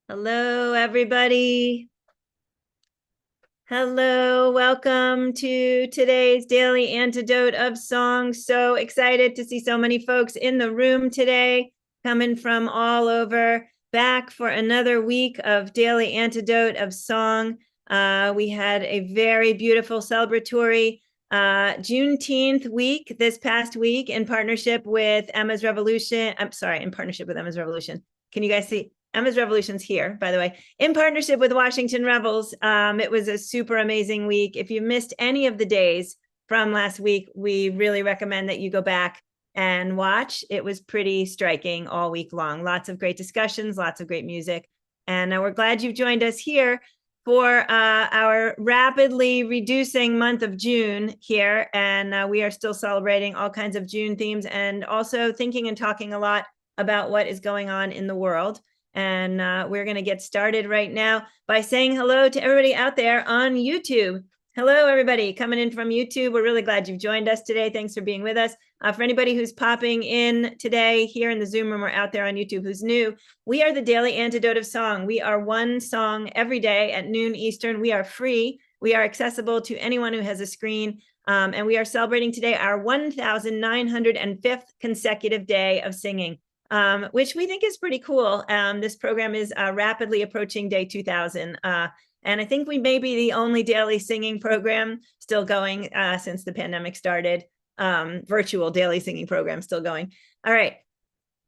Hello, everybody. Hello, welcome to today's Daily Antidote of Song. So excited to see so many folks in the room today, coming from all over, back for another week of Daily Antidote of Song. We had a very beautiful celebratory Juneteenth week this past week in partnership with Emma's Revolution. I'm sorry, in partnership with Emma's Revolution. Can you guys see? Emma's Revolution's here, by the way, in partnership with Washington Rebels. It was a super amazing week. If you missed any of the days from last week, we really recommend that you go back and watch. It was pretty striking all week long. Lots of great discussions, lots of great music. And we're glad you've joined us here for our rapidly reducing month of June here. And we are still celebrating all kinds of June themes and also thinking and talking a lot about what is going on in the world. And we're going to get started right now by saying hello to everybody out there on YouTube. Hello, everybody coming in from YouTube. We're really glad you've joined us today. Thanks for being with us. For anybody who's popping in today here in the Zoom room or out there on YouTube who's new, we are the Daily Antidote of Song. We are one song every day at noon Eastern. We are free. We are accessible to anyone who has a screen. And we are celebrating today our 1,905th consecutive day of singing. Which we think is pretty cool. This program is rapidly approaching day 2000. And I think we may be the only daily singing program still going since the pandemic started. Virtual daily singing program still going. All right.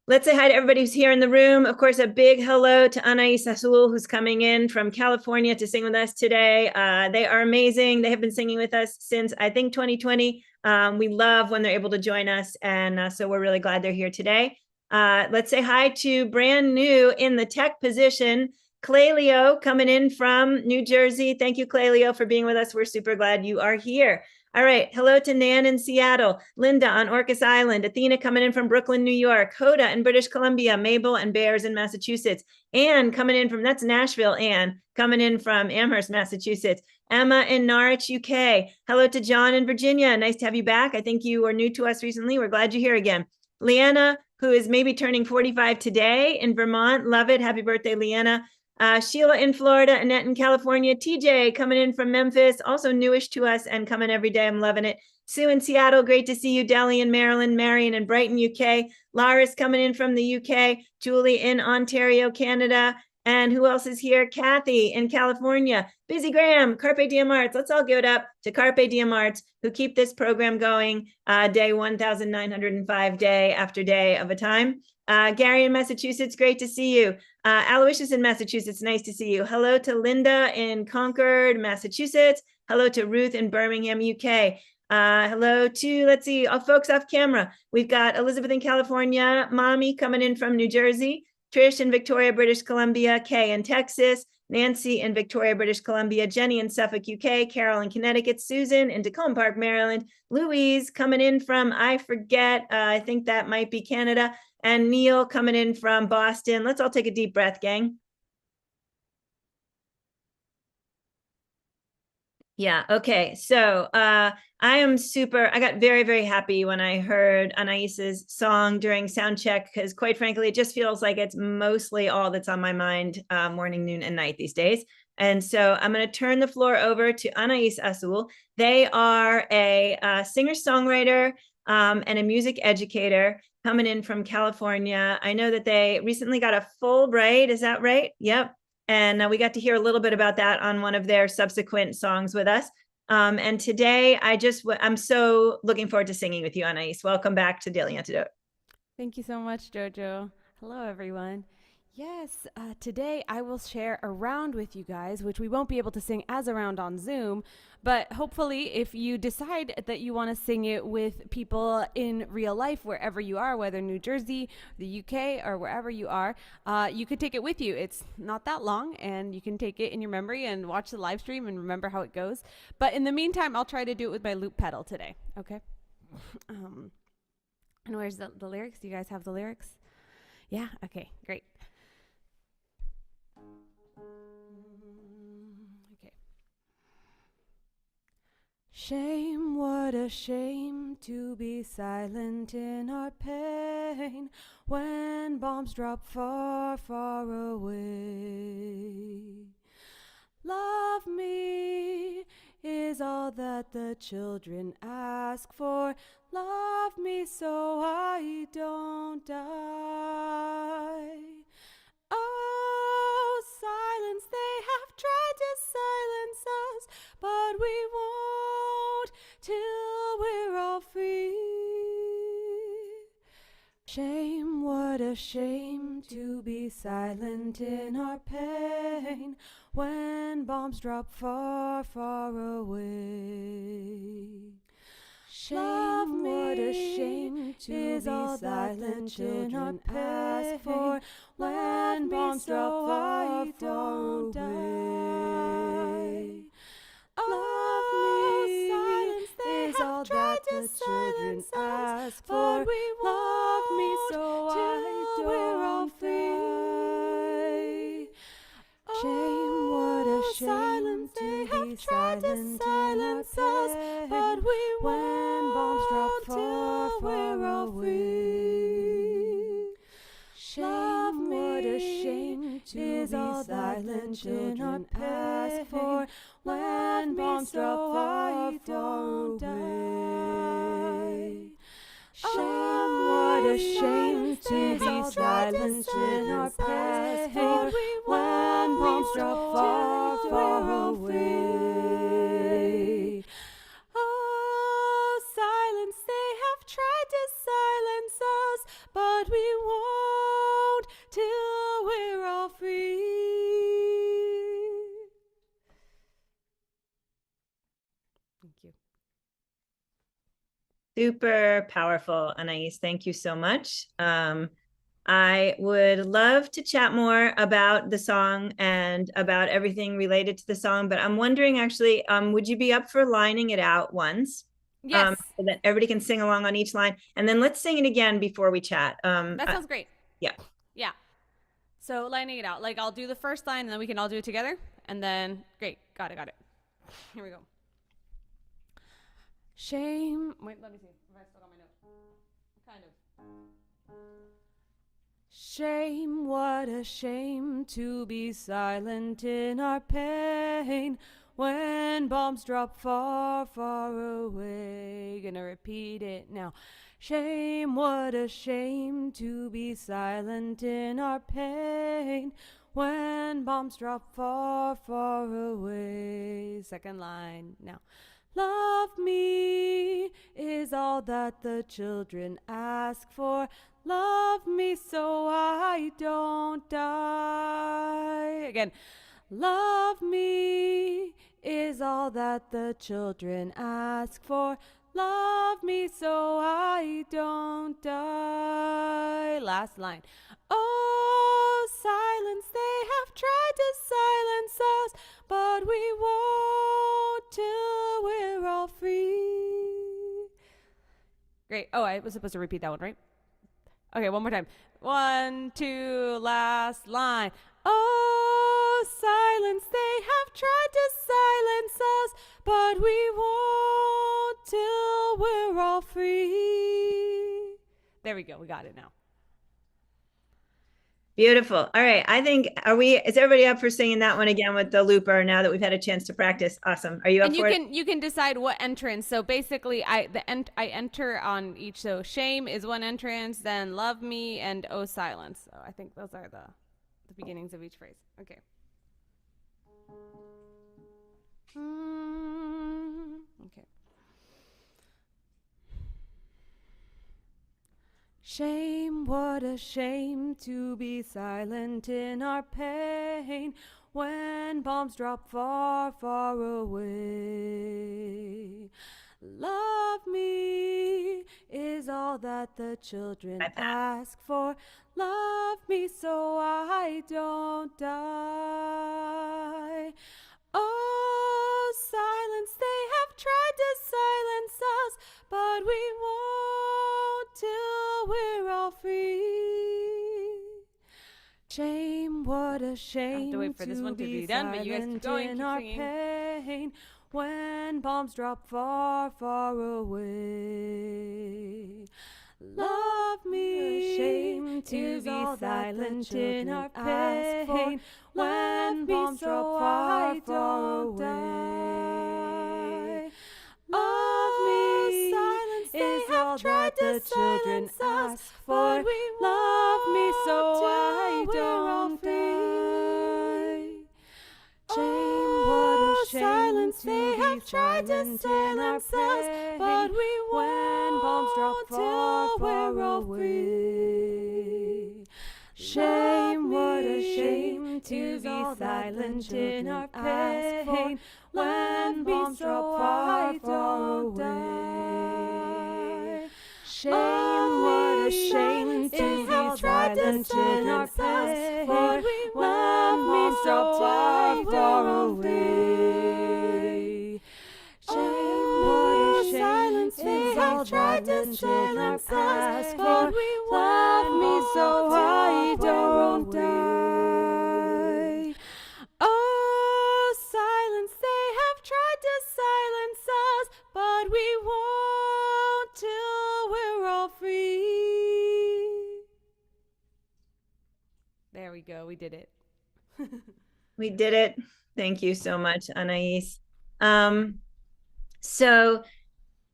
Let's say hi to everybody who's here in the room. Of course, a big hello to Anais Azul, who's coming in from California to sing with us today. They are amazing. They have been singing with us since, I think, 2020. We love when they're able to join us. And so we're really glad they're here today. Let's say hi to brand new in the tech position, Clelio, coming in from New Jersey. Thank you, Clelio, for being with us. We're super glad you are here. All right. Hello to Nan in Seattle, Linda on Orcas Island, Athena coming in from Brooklyn, New York, Hoda in British Columbia, Mabel and Bears in Massachusetts, Anne coming in from, that's Nashville, Anne, coming in from Amherst, Massachusetts, Emma in Norwich, UK. Hello to John in Virginia. Nice to have you back. I think you were new to us recently. We're glad you're here again. Leanna, who is maybe turning 45 today in Vermont. Love it. Happy birthday, Leanna. Sheila in Florida, Annette in California, TJ coming in from Memphis, also newish to us and coming every day. I'm loving it. Sue in Seattle, great to see you. Delhi in Maryland, Marion in Brighton, UK. Lara's coming in from the UK. Julie in Ontario, Canada. And who else is here? Kathy in California. Busy Graham, Carpe Diem Arts. Let's all give it up to Carpe Diem Arts, who keep this program going day 1,905, day after day of a time. Gary in Massachusetts, great to see you. Aloysius in Massachusetts, nice to see you. Hello to Linda in Concord, Massachusetts. Hello to Ruth in Birmingham, UK. Hello to, let's see, folks off camera. We've got Elizabeth in California, Mommy coming in from New Jersey, Trish in Victoria, British Columbia, Kay in Texas, Nancy in Victoria, British Columbia, Jenny in Suffolk, UK, Carol in Connecticut, Susan in Tacoma Park, Maryland, Louise coming in from, I forget, I think that might be Canada, and Neil coming in from Boston. Let's all take a deep breath, gang. Yeah, okay. So I got very, very happy when I heard Anais's song during sound check, because quite frankly, it just feels like it's mostly all that's on my mind morning, noon, and night these days. And so I'm going to turn the floor over to Anais Azul. They are a singer-songwriter and a music educator coming in from California. I know that they recently got a Fulbright. Is that right? Yep. And we got to hear a little bit about that on one of their subsequent songs with us. And today, I'm so looking forward to singing with you, Anais. Welcome back to Daily Antidote. Thank you so much, Jojo. Hello, everyone. Yes, today I will share a round with you guys, which we won't be able to sing as a round on Zoom, but hopefully, if you decide that you want to sing it with people in real life, wherever you are, whether New Jersey, the UK, or wherever you are, you could take it with you. It's not that long, and you can take it in your memory and watch the live stream and remember how it goes. But in the meantime, I'll try to do it with my loop pedal today, okay? And where's the lyrics? Do you guys have the lyrics? Yeah? Okay, great. Okay. Shame, what a shame to be silent in our pain. pain when bombs drop far, far away. Love me is all that the children ask for. Love me so I don't die. Oh, silence, they have tried to silence us, but we won't till we're all free. Shame, what a shame to be silent in our pain when bombs drop far, far away. Shame, what a shame to be silent in our pain for when bombs drop far, far away. Oh, silence, they have tried to silence us, but we love me so till we're all free. Shame, what a shame to be silent in our pain, but we when bombs drop far, far away. Shame, what a shame to be silent in our pain for when bombs drop far, far away. Shame, what a shame to be silent in our pain when bombs drop far, far away. Oh, silence, they have tried to silence us, but we won't till we're all free. Thank you. Super powerful, Anais. Thank you so much. I would love to chat more about the song and about everything related to the song, but I'm wondering actually, would you be up for lining it out once? Yes. So that everybody can sing along on each line, and then let's sing it again before we chat. That sounds great. Yeah. Yeah. So lining it out, like I'll do the first line and then we can all do it together, and then great, got it. Here we go. Shame. Wait, let me see if I still got my note. Kind of. Shame, what a shame to be silent in our pain when bombs drop far, far away. Gonna repeat it now. Shame, what a shame to be silent in our pain when bombs drop far, far away. Second line now. Love me is all that the children ask for. Love me so I don't die. Again. Love me is all that the children ask for. Love me so I don't die. Last line. Oh, silence, they have tried to silence us, but we won't till we're all free. Great. Oh, I was supposed to repeat that one, right? Okay, one more time. 1, 2, last line. Oh, silence, they have tried to silence us, but we won't till we're all free. There we go. We got it now. Beautiful. All right. I think, is everybody up for singing that one again with the looper now that we've had a chance to practice? Awesome. Are you up for it? You can decide what entrance. So basically I enter on each. So shame is one entrance, then love me, and oh, silence. So I think those are the beginnings of each phrase. Okay. Okay. Shame, what a shame to be silent in our pain when bombs drop far, far away. Love me is all that the children ask for. Love me so I don't die. Oh, silence, they have tried to silence us, but we won't till we're all free. Shame, what a shame I have to wait for this one to be done, but you guys keep going, keep singing. Pain when bombs drop far, far away. Love me. Shame to be silent in our pain. When bombs drop far, far away. Love me. Silence is all that the children ask for. Love me so I don't die. Shame, what a shame they have tried to silence us, but we won't. When bombs drop far, far away. Shame, what a shame to be silent in our pain. When bombs drop far, far away. Shame, what a shame to be silent in our pain. When bombs drop far, far away. Shame, what a shame they have tried to silence us, but we love me so I don't die. Oh, silence, they have tried to silence us, but we won't till we're all free. There we go, we did it. We did it. Thank you so much, Anais. So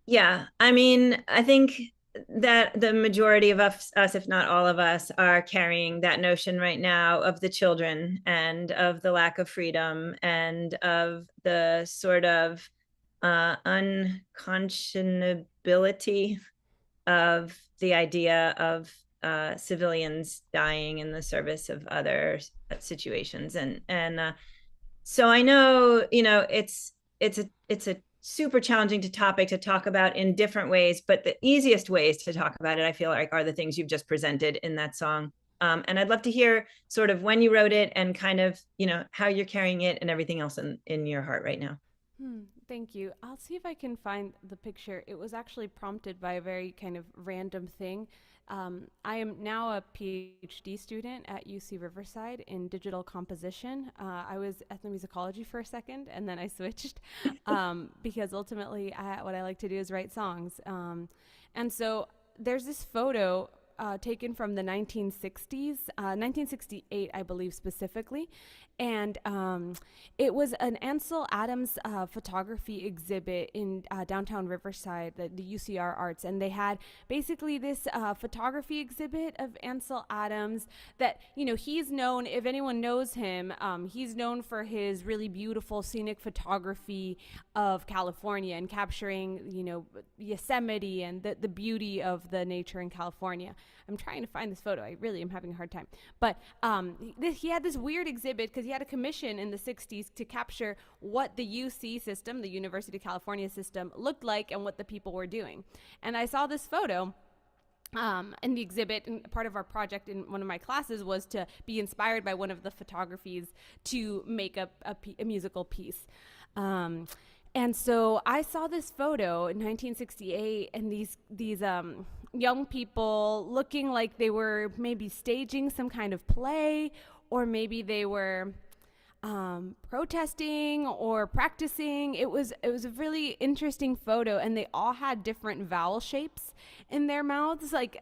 yeah, I mean, I think that the majority of us, if not all of us, are carrying that notion right now of the children and of the lack of freedom and of the sort of unconscionability of the idea of civilians dying in the service of other situations. And so I know, it's a super challenging topic to talk about in different ways, but the easiest ways to talk about it, I feel like, are the things you've just presented in that song. And I'd love to hear sort of when you wrote it and kind of, how you're carrying it and everything else in your heart right now. Thank you. I'll see if I can find the picture. It was actually prompted by a very kind of random thing. I am now a PhD student at UC Riverside in digital composition. I was ethnomusicology for a second, and then I switched because ultimately what I like to do is write songs. And so there's this photo taken from the 1960s, 1968, I believe specifically. And it was an Ansel Adams photography exhibit in downtown Riverside, the UCR Arts. And they had basically this photography exhibit of Ansel Adams that, he's known, if anyone knows him, he's known for his really beautiful scenic photography of California and capturing, Yosemite and the beauty of the nature in California. I'm trying to find this photo. I really am having a hard time. But he had this weird exhibit because he had a commission in the 60s to capture what the UC system, the University of California system, looked like and what the people were doing. And I saw this photo in the exhibit, and part of our project in one of my classes was to be inspired by one of the photographies to make a musical piece. And so I saw this photo in 1968, and these young people looking like they were maybe staging some kind of play, or maybe they were protesting or practicing. It was a really interesting photo, and they all had different vowel shapes in their mouths. Like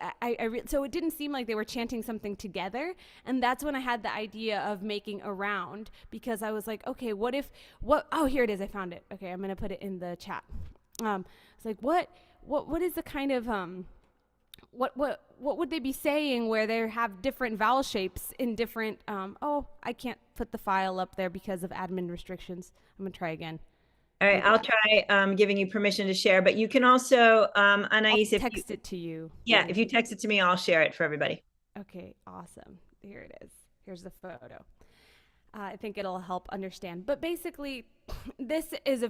so it didn't seem like they were chanting something together. And that's when I had the idea of making a round, because I was like, okay, oh, here it is. I found it. Okay, I'm gonna put it in the chat. It's like what is the kind of what would they be saying where they have different vowel shapes in different, I can't put the file up there because of admin restrictions. I'm gonna try again. All right, I'll try giving you permission to share, but you can also, Anais, I'll text it to you. Yeah, if you text it to me, I'll share it for everybody. Okay, awesome. Here it is. Here's the photo. I think it'll help understand. But basically, this is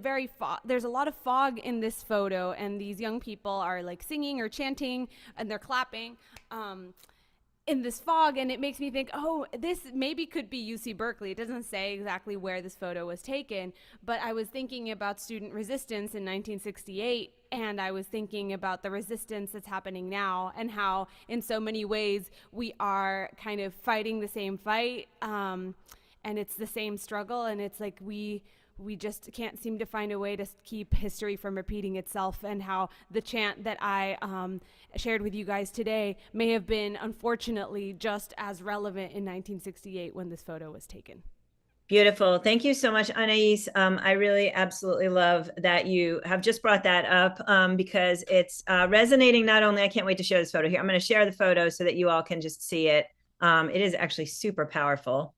there's a lot of fog in this photo, and these young people are like singing or chanting, and they're clapping in this fog, and it makes me think, oh, this maybe could be UC Berkeley. It doesn't say exactly where this photo was taken, but I was thinking about student resistance in 1968, and I was thinking about the resistance that's happening now, and how in so many ways we are kind of fighting the same fight, and it's the same struggle, and it's like we we just can't seem to find a way to keep history from repeating itself, and how the chant that I shared with you guys today may have been, unfortunately, just as relevant in 1968 when this photo was taken. Beautiful. Thank you so much, Anais. I really absolutely love that you have just brought that up because it's resonating not only, I can't wait to share this photo here. I'm going to share the photo so that you all can just see it. It is actually super powerful.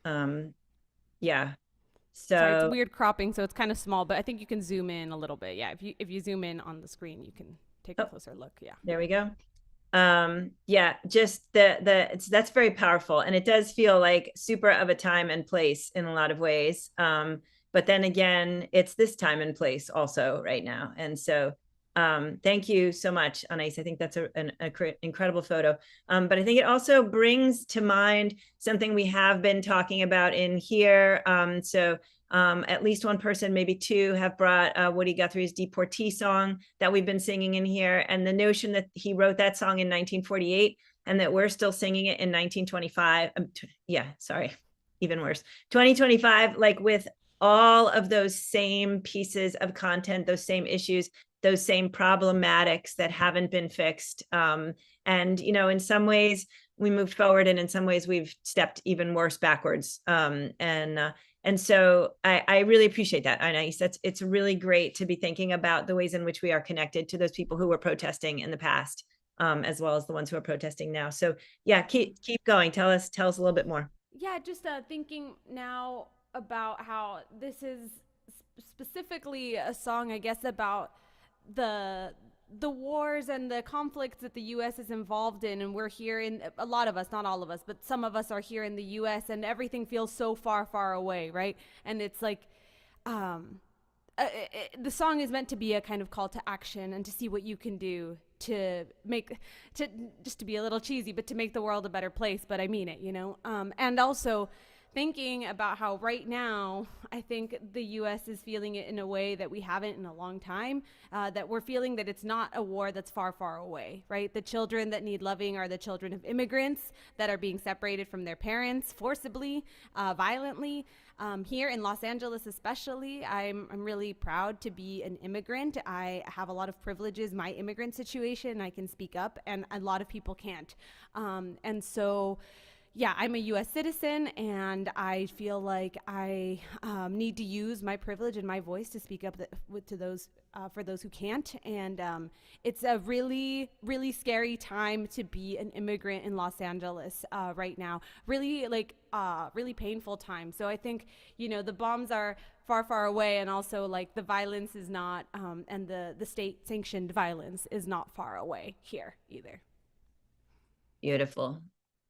Yeah. Sorry, it's So, weird cropping, so it's kind of small, but I think you can zoom in a little bit. Yeah, if you zoom in on the screen, you can take a oh, closer look. Yeah. there we go. Yeah, just that's very powerful, and it does feel like super of a time and place in a lot of ways. But then again, it's this time and place also right now. And so thank you so much, Anais. I think that's an incredible photo. But I think it also brings to mind something we have been talking about in here. At least one person, maybe two, have brought Woody Guthrie's Deportee song that we've been singing in here. And the notion that he wrote that song in 1948 and that we're still singing it in 1925. Yeah, sorry, even worse. 2025, like with all of those same pieces of content, those same issues, those same problematics that haven't been fixed. And, in some ways we moved forward, and in some ways we've stepped even worse backwards. And so I really appreciate that, Anais. It's really great to be thinking about the ways in which we are connected to those people who were protesting in the past, as well as the ones who are protesting now. So yeah, keep going. Tell us a little bit more. Yeah, just thinking now about how this is specifically a song, I guess, about the wars and the conflicts that the U.S. is involved in, and we're here in, a lot of us, not all of us, but some of us are here in the U.S., and everything feels so far, far away, right? And it's like, the song is meant to be a kind of call to action and to see what you can do to make, to just to be a little cheesy, but to make the world a better place. But I mean it, and also thinking about how right now I think the US is feeling it in a way that we haven't in a long time, that we're feeling that it's not a war that's far, far away, right? The children that need loving are the children of immigrants that are being separated from their parents forcibly, violently. Here in Los Angeles especially, I'm really proud to be an immigrant. I have a lot of privileges. My immigrant situation, I can speak up, and a lot of people can't. And so yeah, I'm a U.S. citizen, and I feel like I need to use my privilege and my voice to speak up to those for those who can't. And it's a really, really scary time to be an immigrant in Los Angeles right now. Really, really painful time. So I think the bombs are far, far away, and also like the violence is not, and the state sanctioned violence is not far away here either. Beautiful.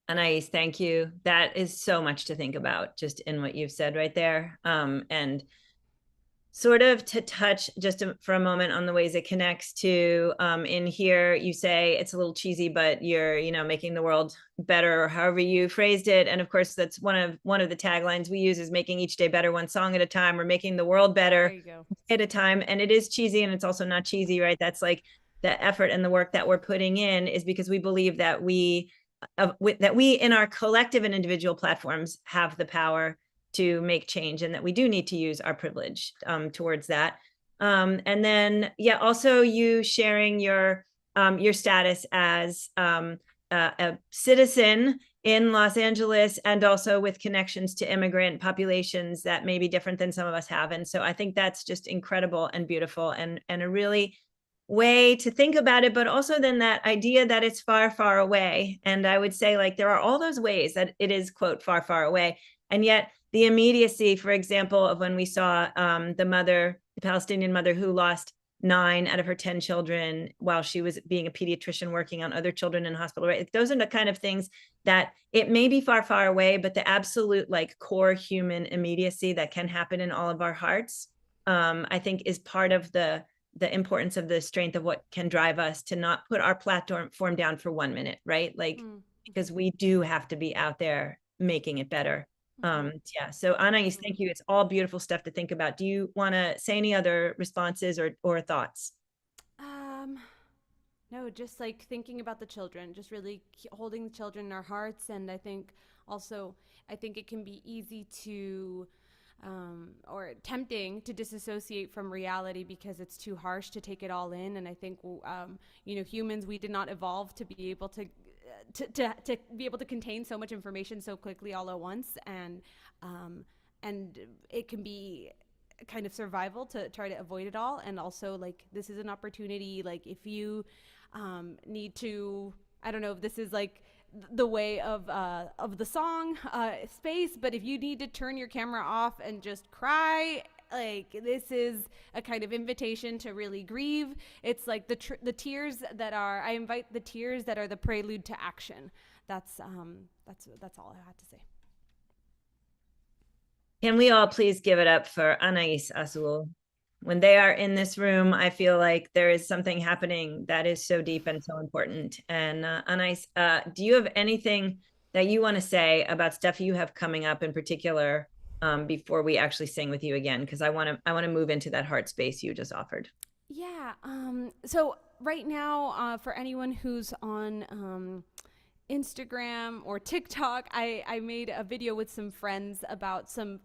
Anais, thank you. That is so much to think about just in what you've said right there. And sort of to touch just for a moment on the ways it connects to in here, you say it's a little cheesy, but you're making the world better, or however you phrased it. And of course, that's one of the taglines we use, is making each day better, one song at a time, or making the world better There you go. at a time. And it is cheesy, and it's also not cheesy, right? That's like the effort and the work that we're putting in is because we believe that we in our collective and individual platforms have the power to make change, and that we do need to use our privilege towards that. And then, yeah, also you sharing your status as a citizen in Los Angeles, and also with connections to immigrant populations that may be different than some of us have. And so I think that's just incredible and beautiful, and a really way to think about it, but also then that idea that it's far, far away. And I would say, like, there are all those ways that it is, quote, far, far away. And yet the immediacy, for example, of when we saw the Palestinian mother who lost 9 out of her 10 children while she was being a pediatrician working on other children in hospital, right? Those are the kind of things that it may be far, far away, but the absolute like core human immediacy that can happen in all of our hearts, I think is part of the importance of the strength of what can drive us to not put our platform down for 1 minute, right? Like, because we do have to be out there making it better. Yeah. So Anais, thank you. It's all beautiful stuff to think about. Do you want to say any other responses or thoughts? No, just like thinking about the children, just really holding the children in our hearts. And I think also, I think it can be easy to or tempting to disassociate from reality because it's too harsh to take it all in. And I think, humans, we did not evolve to be able to be able to contain so much information so quickly all at once. And it can be kind of survival to try to avoid it all. And also, like, this is an opportunity, like, if you need to, I don't know if this is like the way of the song space, but if you need to turn your camera off and just cry, like, this is a kind of invitation to really grieve. It's like the tears that are, I invite the tears that are the prelude to action. That's all I had to say. Can we all please give it up for Anais Azul? When they are in this room, I feel like there is something happening that is so deep and so important. And Anais, do you have anything that you want to say about stuff you have coming up in particular before we actually sing with you again? Because I want to move into that heart space you just offered. Yeah. So right now, for anyone who's on Instagram or TikTok, I made a video with some friends about some,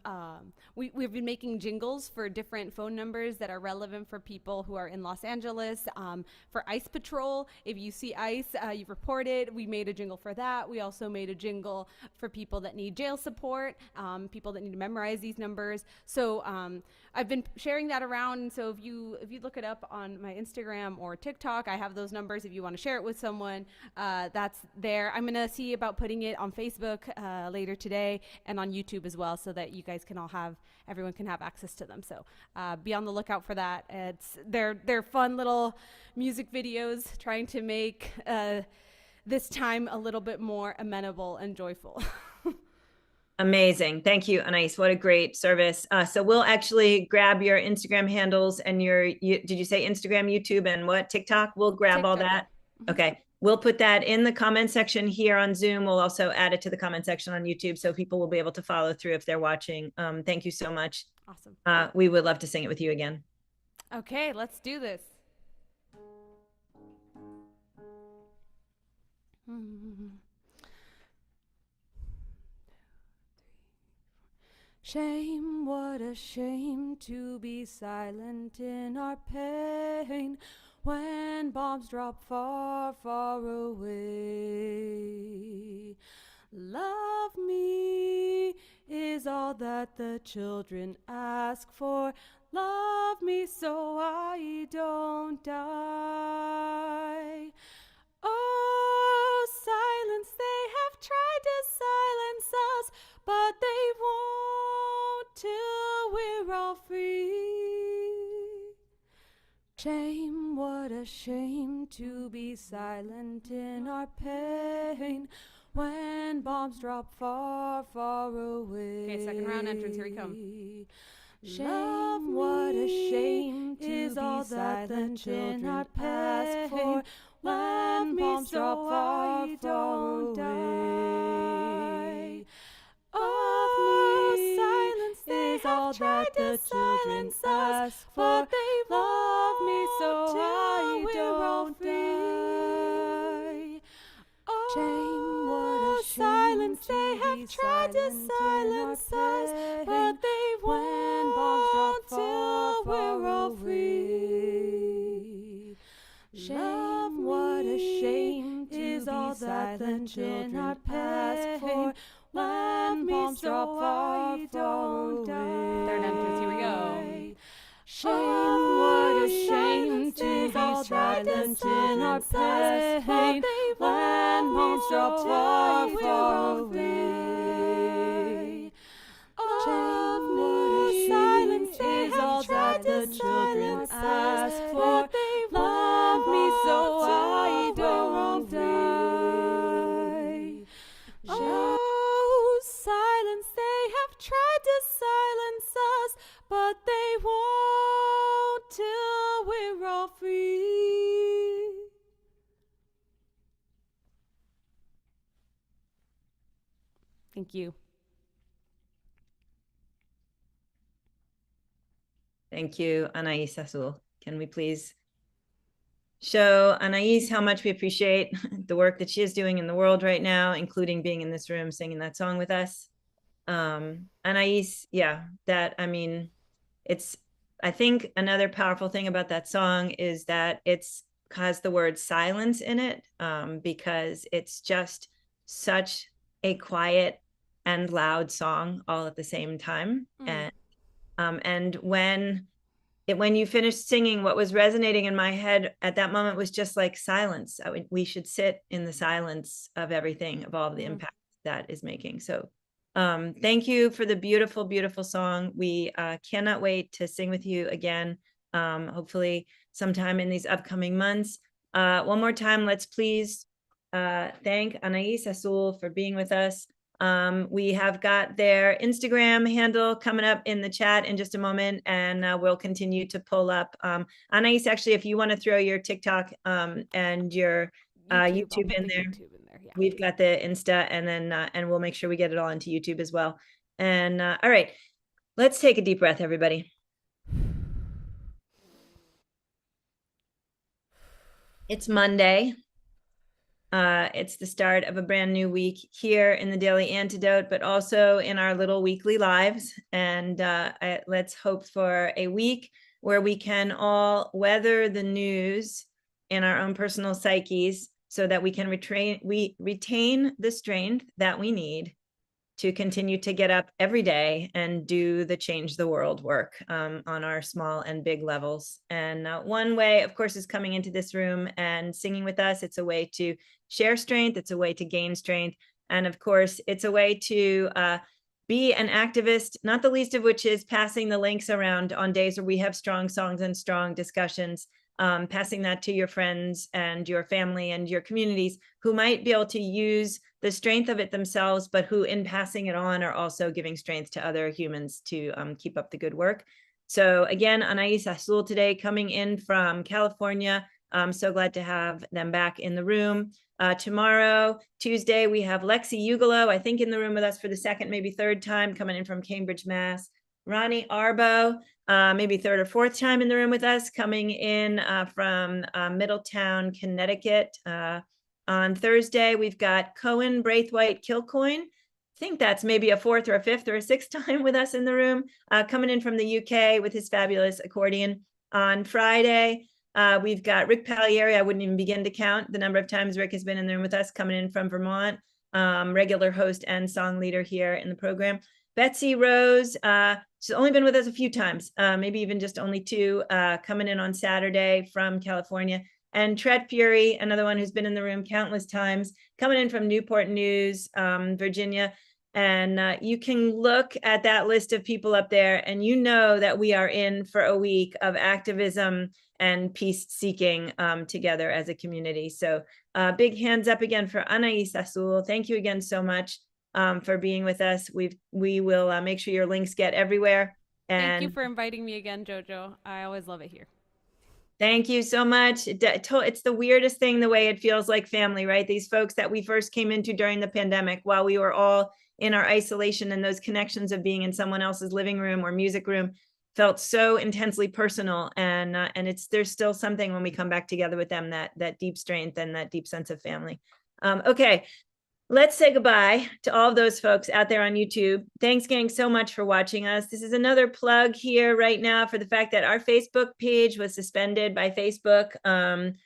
we've been making jingles for different phone numbers that are relevant for people who are in Los Angeles. For ICE Patrol, if you see ICE, you report it. We made a jingle for that. We also made a jingle for people that need jail support, people that need to memorize these numbers. So I've been sharing that around. And so if you look it up on my Instagram or TikTok, I have those numbers. If you want to share it with someone, that's there. I'm going to see about putting it on Facebook later today and on YouTube as well, so that you guys can everyone can have access to them. So be on the lookout for that. They're fun little music videos trying to make this time a little bit more amenable and joyful. Amazing. Thank you, Anais. What a great service. So we'll actually grab your Instagram handles and did you say Instagram, YouTube, and what? TikTok? We'll grab TikTok, all that. Yeah. Okay. We'll put that in the comment section here on Zoom. We'll also add it to the comment section on YouTube, so people will be able to follow through if they're watching. Thank you so much. Awesome. We would love to sing it with you again. Okay, let's do this. Shame, what a shame to be silent in our pain when bombs drop far, far away. Love me is all that the children ask for. Love me so I don't die. Oh, silence, they have tried to silence us, but they won't till we're all free. Shame, what a shame to be silent in our pain when bombs drop far, far away. Okay, second round entrance, here we come. Shame, what a shame to be silent in our pain when bombs drop far, far away. Oh, silence, they have tried to silence us, but they love me so I don't die. Shame, what a silence, they have tried to silence us, but they won't till we're all free. Shame, what a shame is all that the children ask for. When bombs drop far, far away. Third entrance, here we go. Shame, what a shame to be silent in our pain. When bombs drop far, far away. Shame, what a silence is all that the children ask for. Love me so I don't die. Oh, silence, they have tried to silence us, but they won't till we're all free. Thank you. Thank you, Anais Azul. Can we please show Anais how much we appreciate the work that she is doing in the world right now, including being in this room singing that song with us? Anais, yeah, that, I mean, it's, I think another powerful thing about that song is that it's has the word silence in it, because it's just such a quiet and loud song all at the same time. Mm. And when you finished singing, what was resonating in my head at that moment was just like silence. We should sit in the silence of everything, of all of the Mm. impact that is making. So thank you for the beautiful, beautiful song. We cannot wait to sing with you again, hopefully sometime in these upcoming months. One more time, let's please thank Anais Azul for being with us. We have got their Instagram handle coming up in the chat in just a moment, and we'll continue to pull up. Anais, actually, if you want to throw your TikTok and your YouTube. I'll YouTube put in the there, YouTube in there. Yeah. we've got the Insta, and then and we'll make sure we get it all into YouTube as well. And all right, let's take a deep breath, everybody. It's Monday. It's the start of a brand new week here in the Daily Antidote, but also in our little weekly lives. And let's hope for a week where we can all weather the news in our own personal psyches so that we can retain the strength that we need to continue to get up every day and do the change the world work, on our small and big levels. And one way, of course, is coming into this room and singing with us. It's a way to share strength. It's a way to gain strength. And of course, it's a way to be an activist, not the least of which is passing the links around on days where we have strong songs and strong discussions, passing that to your friends and your family and your communities who might be able to use the strength of it themselves, but who in passing it on are also giving strength to other humans to keep up the good work. So again, Anais Azul today coming in from California. I'm so glad to have them back in the room. Tomorrow, Tuesday, we have Lexi Ugolo, I think in the room with us for the second, maybe third time, coming in from Cambridge, Mass. Ronnie Arbo, maybe third or fourth time in the room with us, coming in from Middletown, Connecticut. On Thursday, we've got Cohen Braithwaite Kilcoyne. I think that's maybe a fourth or a fifth or a sixth time with us in the room, coming in from the UK with his fabulous accordion. On Friday, we've got Rick Pagliari. I wouldn't even begin to count the number of times Rick has been in the room with us, coming in from Vermont, regular host and song leader here in the program. Betsy Rose, she's only been with us a few times, maybe even just only two, coming in on Saturday from California. And Tret Fury, another one who's been in the room countless times, coming in from Newport News, Virginia. And you can look at that list of people up there and you know that we are in for a week of activism and peace seeking together as a community. So big hands up again for Anais Azul. Thank you again so much for being with us. We will make sure your links get everywhere. And thank you for inviting me again, Jojo. I always love it here. Thank you so much. It's the weirdest thing, the way it feels like family, right? These folks that we first came into during the pandemic, while we were all in our isolation, and those connections of being in someone else's living room or music room felt so intensely personal. And there's still something when we come back together with them, that deep strength and that deep sense of family. Okay. Let's say goodbye to all of those folks out there on YouTube. Thanks, gang, so much for watching us. This is another plug here right now for the fact that our Facebook page was suspended by Facebook,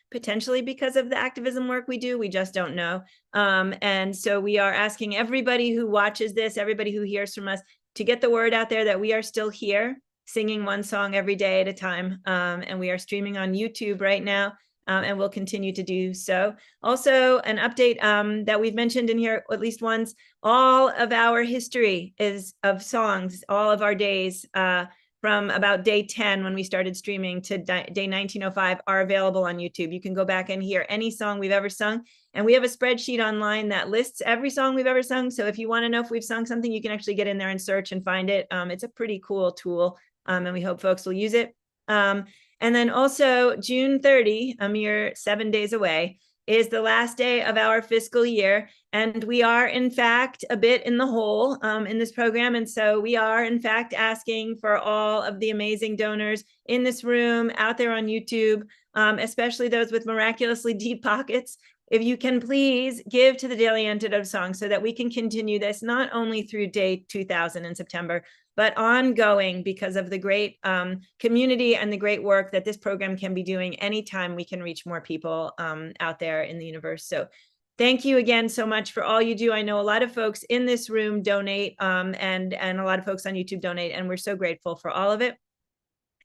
potentially because of the activism work we do. We just don't know. And so we are asking everybody who watches this, everybody who hears from us, to get the word out there that we are still here, singing one song every day at a time. And we are streaming on YouTube right now. And we'll continue to do so. Also, an update that we've mentioned in here at least once, all of our history is of songs, all of our days from about day 10 when we started streaming to day 1905 are available on YouTube. You can go back and hear any song we've ever sung. And we have a spreadsheet online that lists every song we've ever sung. So if you want to know if we've sung something, you can actually get in there and search and find it. It's a pretty cool tool, and we hope folks will use it. And then also June 30, a mere 7 days away, is the last day of our fiscal year. And we are, in fact, a bit in the hole in this program. And so we are, in fact, asking for all of the amazing donors in this room, out there on YouTube, especially those with miraculously deep pockets, if you can please give to the Daily Antidote Song so that we can continue this not only through day 2000 in September, but ongoing, because of the great community and the great work that this program can be doing anytime we can reach more people out there in the universe. So thank you again so much for all you do. I know a lot of folks in this room donate and a lot of folks on YouTube donate, and we're so grateful for all of it.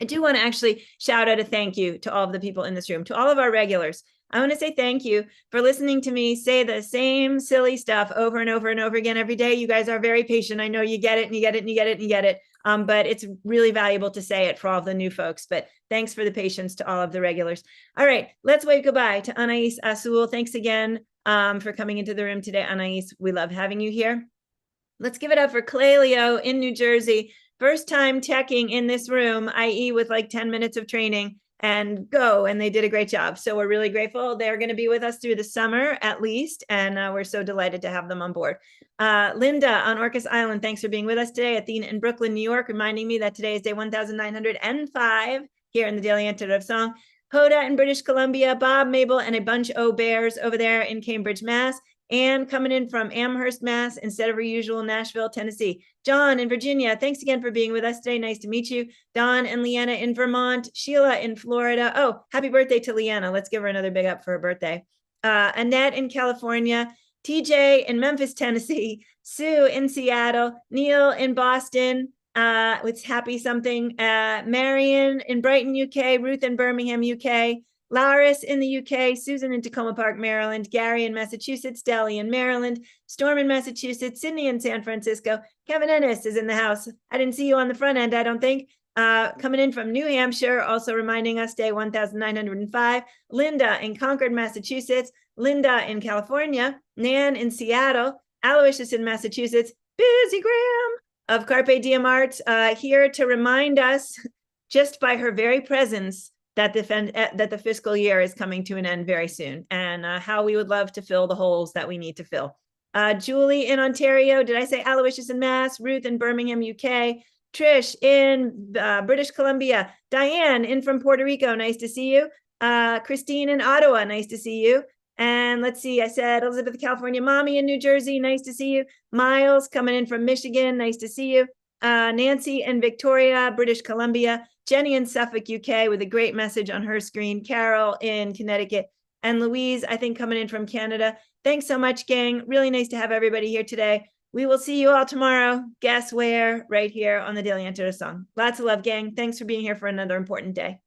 I do want to actually shout out a thank you to all of the people in this room, to all of our regulars. I want to say thank you for listening to me say the same silly stuff over and over and over again every day. You guys are very patient. I know you get it and you get it and you get it and you get it. But it's really valuable to say it for all of the new folks. But thanks for the patience to all of the regulars. All right, let's wave goodbye to Anais Azul. Thanks again for coming into the room today, Anais. We love having you here. Let's give it up for Clelio in New Jersey. First time teching in this room, i.e. with like 10 minutes of training, and go, and they did a great job. So we're really grateful. They're going to be with us through the summer at least, and we're so delighted to have them on board. Linda on Orcas Island, thanks for being with us today. Athena in Brooklyn, New York, reminding me that today is day 1905 here in the Daily Antidote of Song. Hoda in British Columbia, Bob, Mabel, and a bunch of bears over there in Cambridge, Mass. Anne coming in from Amherst, Mass. instead of her usual Nashville, Tennessee. John in Virginia, thanks again for being with us today. Nice to meet you. Don and Leanna in Vermont. Sheila in Florida. Oh, happy birthday to Leanna. Let's give her another big up for her birthday. Annette in California. TJ in Memphis, Tennessee. Sue in Seattle. Neil in Boston. It's happy something. Marion in Brighton, UK. Ruth in Birmingham, UK. Laris in the UK, Susan in Tacoma Park, Maryland, Gary in Massachusetts, Deli in Maryland, Storm in Massachusetts, Sydney in San Francisco. Kevin Ennis is in the house. I didn't see you on the front end, I don't think. Coming in from New Hampshire, also reminding us day 1905. Linda in Concord, Massachusetts, Linda in California, Nan in Seattle, Aloysius in Massachusetts, Busy Graham of Carpe Diem Arts, here to remind us, just by her very presence, that the fiscal year is coming to an end very soon, and how we would love to fill the holes that we need to fill. Julie in Ontario, did I say Aloysius in Mass? Ruth in Birmingham, UK. Trish in British Columbia. Diane in from Puerto Rico, nice to see you. Christine in Ottawa, nice to see you. And let's see, I said Elizabeth, California. Mommy in New Jersey, nice to see you. Miles coming in from Michigan, nice to see you. Nancy in Victoria, British Columbia. Jenny in Suffolk, UK, with a great message on her screen. Carol in Connecticut. And Louise, I think, coming in from Canada. Thanks so much, gang. Really nice to have everybody here today. We will see you all tomorrow. Guess where? Right here on the Daily Antidote Song. Lots of love, gang. Thanks for being here for another important day.